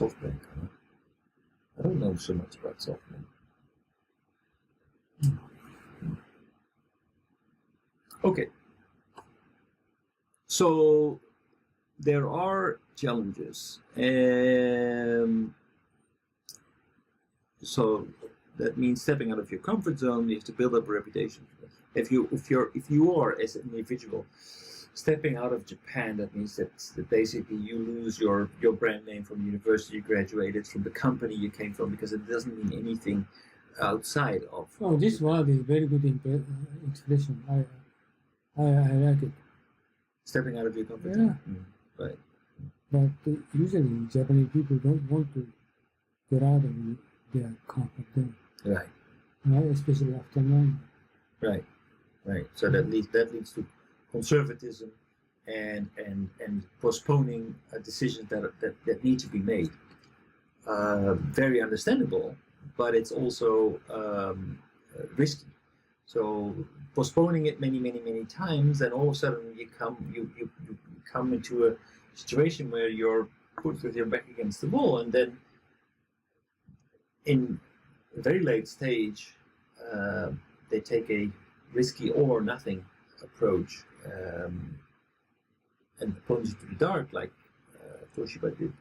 SoftBank. Huh? I don't know so much about SoftBank. Okay. So there are challenges, so that means stepping out of your comfort zone. You have to build up a reputation. If you are as an individual stepping out of Japan, that means that basically you lose your brand name from the university you graduated, from the company you came from, because it doesn't mean anything outside of. Oh, this word is very good expression. I like it. Stepping out of your comfort zone. Right. But usually Japanese people don't want to get out of their comfort zone. Right. Right, especially after learning. Right. Right. So that leads to conservatism and postponing decisions that need to be made. Very understandable, but it's also risky. So postponing it many times, and all of a sudden you come into a situation where you're put with your back against the wall, and then in a very late stage they take a risky all or nothing approach and plunge into the dark, like Toshiba did,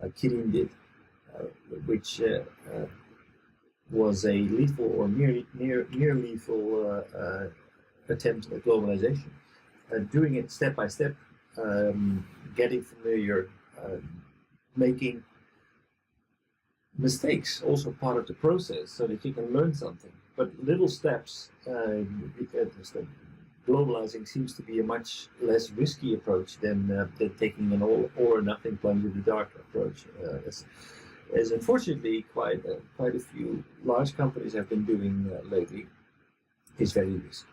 like Kirin did, which was a lethal or near lethal attempt at globalization. Doing it step by step, getting familiar, making mistakes also part of the process, so that you can learn something. But little steps, globalizing seems to be a much less risky approach than taking an all or nothing plunge in the dark approach. As unfortunately quite a few large companies have been doing lately, is very risky.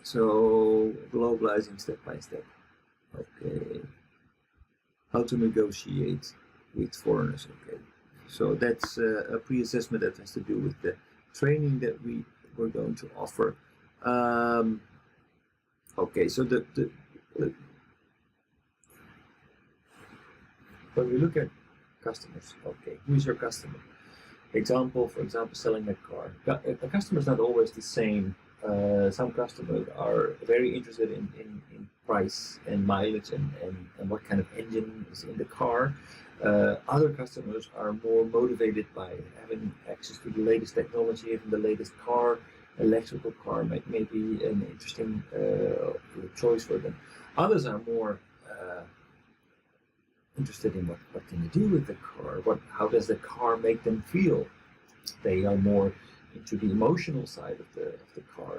So globalizing step by step. Okay. How to negotiate with foreigners. Okay. So that's a pre-assessment that has to do with the training that we're going to offer. Okay. So when we look at customers, okay, who's your customer? For example, selling a car. A customer is not always the same. Some customers are very interested in price and mileage and what kind of engine is in the car. Other customers are more motivated by having access to the latest technology, having the latest car. Electrical car may be an interesting choice for them. Others are more interested in what can you do with the car, how does the car make them feel. They are more into the emotional side of the car,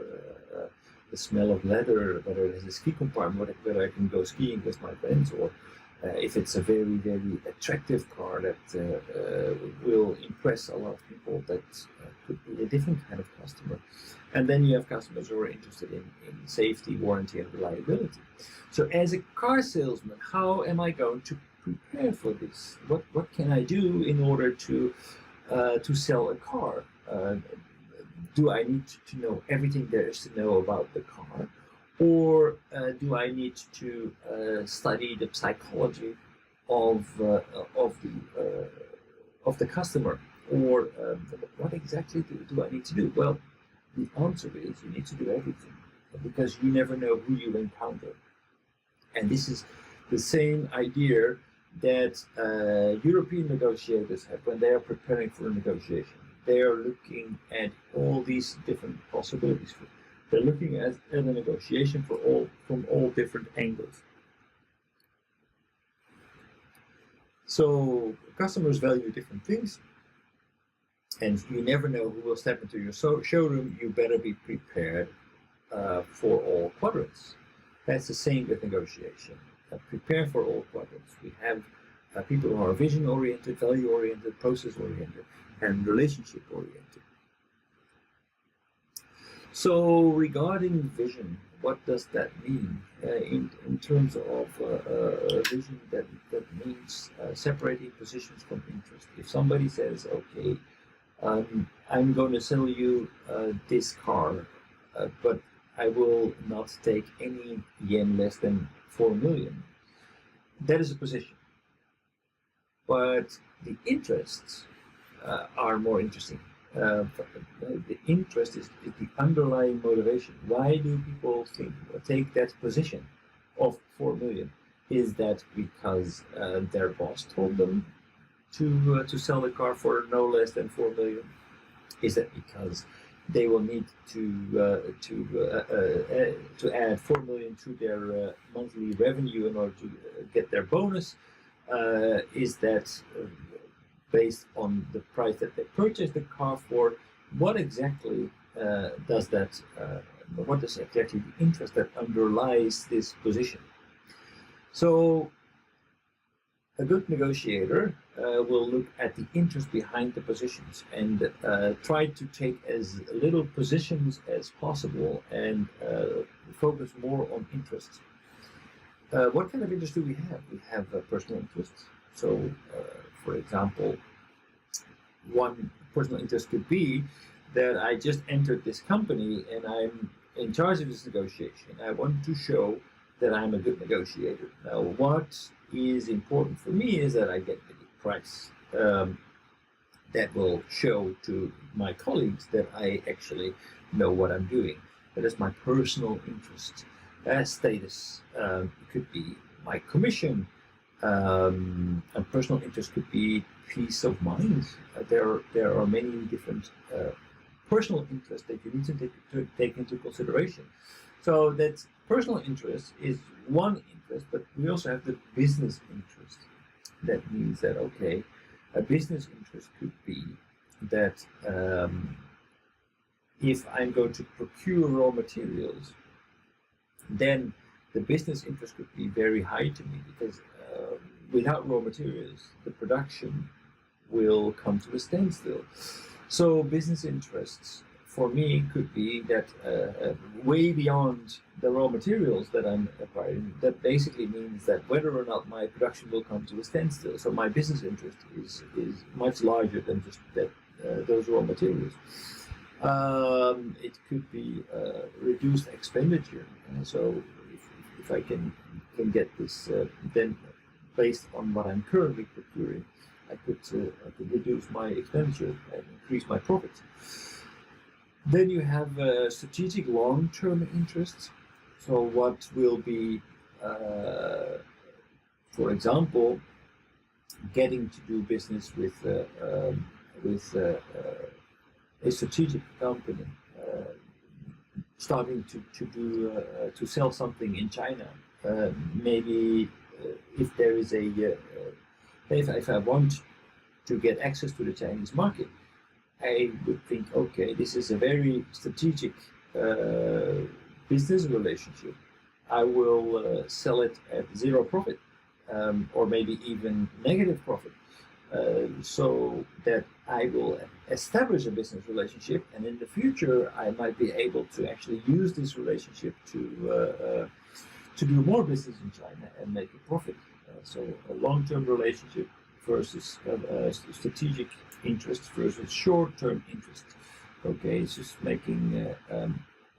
the smell of leather, whether it has a ski compartment, whether I can go skiing with my friends, or if it's a very attractive car that will impress a lot of people. That could be a different kind of customer. And then you have customers who are interested in safety, warranty, and reliability. So as a car salesman, how am I going to prepare for this? What can I do in order to sell a car? Do I need to know everything there is to know about the car, or do I need to study the psychology of the customer, or what exactly do I need to do? Well, the answer is you need to do everything, because you never know who you encounter, and this is the same idea that European negotiators have when they are preparing for a negotiation. They are looking at all these different possibilities. They're looking at a negotiation from all different angles. So customers value different things, and you never know who will step into your showroom. You better be prepared for all quadrants. That's the same with negotiation. Prepare for all quadrants. We have people who are vision-oriented, value-oriented, process-oriented, and relationship-oriented. So regarding vision, what does that mean? In terms of vision, that means separating positions from interest. If somebody says, okay, I'm going to sell you this car, but I will not take any yen less than 4 million, that is a position. But the interests are more interesting. The interest is the underlying motivation. Why do people take that position of 4 million? Is that because their boss told them to sell the car for no less than 4 million? Is that because they will need to add 4 million to their monthly revenue in order to get their bonus? Is that based on the price that they purchased the car for? What exactly does that? What is exactly the interest that underlies this position? So, a good negotiator will look at the interest behind the positions and try to take as little positions as possible and focus more on interests. What kind of interest do we have? We have personal interests. So, for example, one personal interest could be that I just entered this company and I'm in charge of this negotiation. I want to show that I'm a good negotiator. Now, what is important for me is that I get a good price that will show to my colleagues that I actually know what I'm doing. That is my personal interest. Status could be my commission. A personal interest could be peace of mind. There are many different personal interests that you need to take into consideration. So that personal interest is one interest, but we also have the business interest. That means that, okay, a business interest could be that if I'm going to procure raw materials, then the business interest could be very high to me, because without raw materials, the production will come to a standstill. So business interests for me could be that way beyond the raw materials that I'm acquiring. That basically means that whether or not my production will come to a standstill. So my business interest is much larger than just that those raw materials. It could be reduced expenditure. So if I can get this, then based on what I'm currently procuring, I could reduce my expenditure and increase my profits. Then you have strategic long-term interests. So what will be, for example, getting to do business with a strategic company, starting to sell something in China. Maybe if there is if I want to get access to the Chinese market, I would think, okay, this is a very strategic business relationship. I will sell it at zero profit, or maybe even negative profit, so that I will establish a business relationship, and in the future I might be able to actually use this relationship to do more business in China and make a profit. So a long-term relationship versus strategic interest versus short-term interest. Okay, it's just making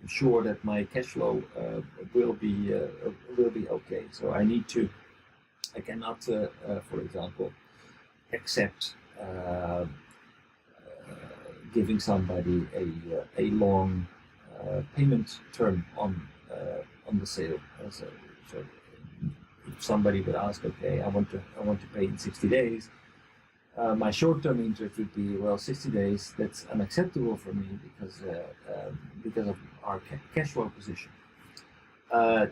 sure that my cash flow will be okay. So I cannot, for example, accept giving somebody a long payment term on the sale. So if somebody would ask, okay, I want to pay in 60 days. My short-term interest would be, well, 60 days. That's unacceptable for me because of our cash flow position.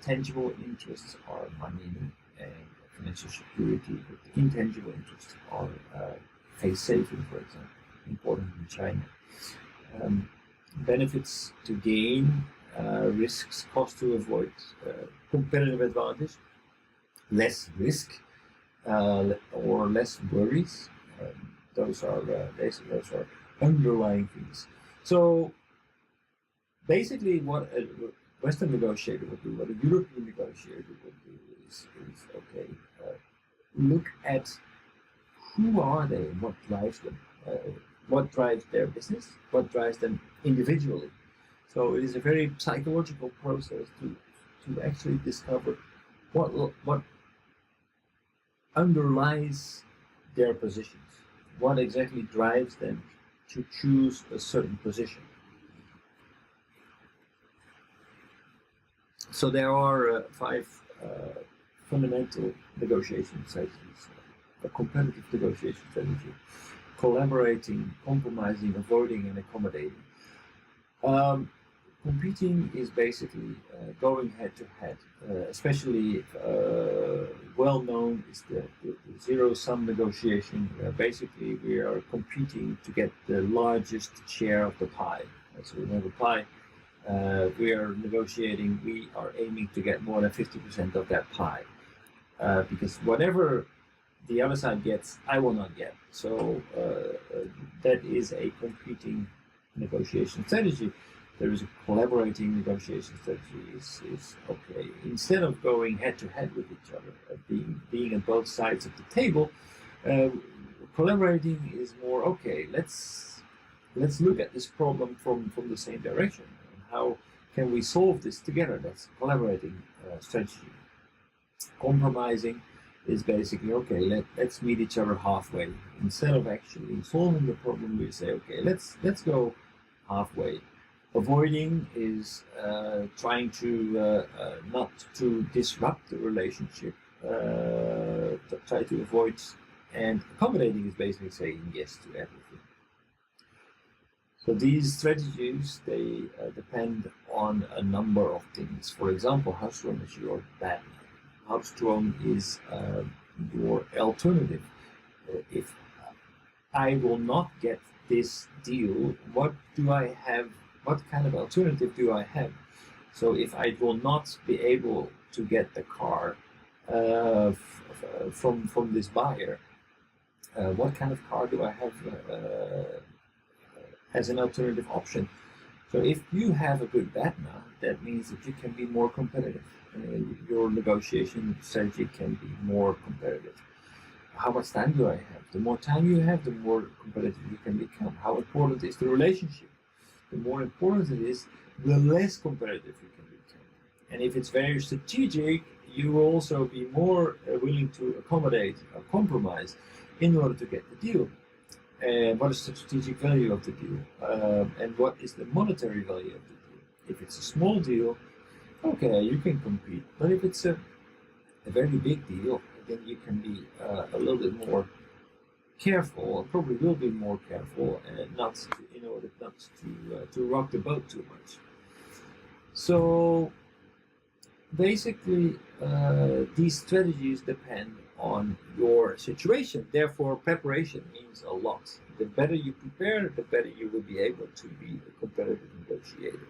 Tangible interests are money and financial security. But intangible interests are face saving, for example, important in China. Benefits to gain, risks, cost to avoid, competitive advantage, less risk, or less worries. Those are underlying things. So basically, what a Western negotiator would do, what a European negotiator would do, is okay, look at who are they and what drives them, what drives their business, what drives them individually. So it is a very psychological process to actually discover what underlies their positions, what exactly drives them to choose a certain position. So there are 5 fundamental negotiation strategies: a competitive negotiation strategy, collaborating, compromising, avoiding, and accommodating. Competing is basically going head to head, especially well known is the zero-sum negotiation, where basically we are competing to get the largest share of the pie. So we have a pie, we are negotiating, we are aiming to get more than 50% of that pie, because whatever the other side gets, I will not get. So that is a competing negotiation strategy. There is a collaborating negotiation strategy. Is okay. Instead of going head to head with each other, being on both sides of the table, collaborating is more okay. Let's look at this problem from the same direction. How can we solve this together? That's collaborating strategy. Compromising is basically okay. Let's meet each other halfway. Instead of actually solving the problem, we say okay. Let's go halfway. Avoiding is trying to not to disrupt the relationship, try to avoid, and accommodating is basically saying yes to everything. So these strategies, they depend on a number of things. For example, how strong is your batman? How strong is your alternative? If I will not get this deal, what do I have? What kind of alternative do I have? So if I will not be able to get the car from this buyer, what kind of car do I have as an alternative option? So if you have a good BATNA, that means that you can be more competitive. Your negotiation strategy can be more competitive. How much time do I have? The more time you have, the more competitive you can become. How important is the relationship? The more important it is, the less competitive you can become. And if it's very strategic, you will also be more willing to accommodate or compromise in order to get the deal. And what is the strategic value of the deal? And what is the monetary value of the deal? If it's a small deal, okay, you can compete. But if it's a very big deal, then you can be a little bit more careful, or probably will be more careful, and in order not to rock the boat too much. So basically, these strategies depend on your situation. Therefore, preparation means a lot. The better you prepare, the better you will be able to be a competitive negotiator.